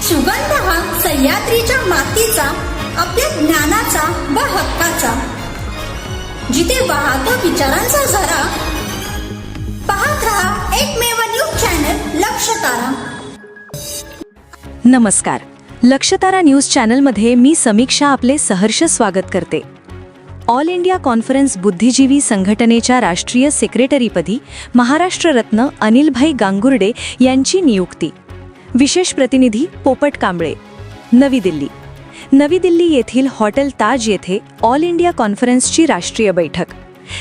सुगंध हा सह्याद्रीच्या मातीचा, आपल्या ज्ञानाचा व हक्काचा, जिथे वाहतो विचारांचा झरा. पाहत रहा एकमेव न्यूज चॅनल लक्षतारा. नमस्कार. लक्षतारा न्यूज चॅनलमध्ये मी समीक्षा आपले सहर्ष स्वागत करते. ऑल इंडिया कॉन्फरन्स बुद्धिजीवी संघटनेच्या राष्ट्रीय सेक्रेटरीपदी महाराष्ट्र रत्न अनिलभाई गांगुर्डे यांची नियुक्ती. विशेष प्रतिनिधी पोपट कांबळे. नवी दिल्ली. नवी दिल्ली येथील हॉटेल ताज येथे ऑल इंडिया कॉन्फरन्सची राष्ट्रीय बैठक.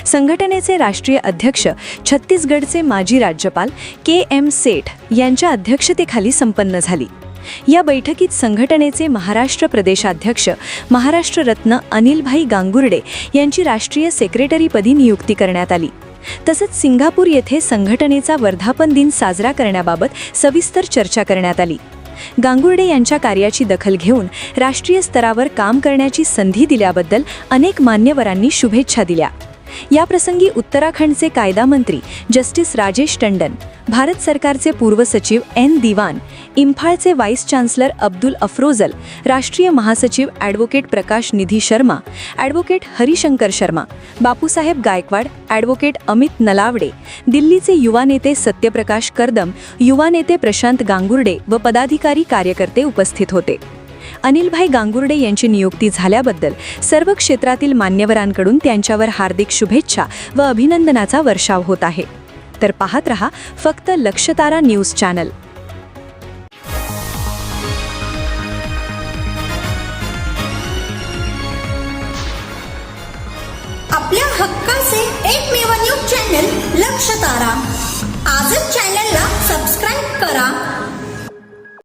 संघटनेचे राष्ट्रीय अध्यक्ष छत्तीसगडचे माजी राज्यपाल KM सेठ यांच्या अध्यक्षतेखाली संपन्न झाली. या बैठकीत संघटनेचे महाराष्ट्र प्रदेशाध्यक्ष महाराष्ट्र रत्न अनिलभाई गांगुर्डे यांची राष्ट्रीय सेक्रेटरीपदी नियुक्ती करण्यात आली. तसंच सिंगापूर येथे संघटनेचा वर्धापन दिन साजरा करण्याबाबत सविस्तर चर्चा करण्यात आली. गांगुर्डे यांच्या कार्याची दखल घेऊन राष्ट्रीय स्तरावर काम करण्याची संधी दिल्याबद्दल अनेक मान्यवरांनी शुभेच्छा दिल्या. याप्रसंगी उत्तराखंडचे कायदा मंत्री जस्टिस राजेश टंडन, भारत सरकारचे पूर्व सचिव N दिवान, इम्फाळचे व्हाईस चान्सलर अब्दुल अफरोजल, राष्ट्रीय महासचिव ॲडव्होकेट प्रकाश निधी शर्मा, ॲडव्होकेट हरिशंकर शर्मा, बापूसाहेब गायकवाड, ॲडव्होकेट अमित नलावडे, दिल्लीचे युवा नेते सत्यप्रकाश करदम, युवा नेते प्रशांत गांगुर्डे व पदाधिकारी कार्यकर्ते उपस्थित होते. अनिलभाई गांगुर्डे यांची नियुक्ती झाल्याबद्दल सर्व क्षेत्रातील मान्यवरांकडून त्यांच्यावर हार्दिक शुभेच्छा व अभिनंदनाचा वर्षाव होत आहे. तर पाहत रहा फक्त लक्षतारा न्यूज चॅनल. आपल्या हक्काचे एकमेव न्यूज चॅनल लक्षतारा. आजच चॅनलला सबस्क्राईब करा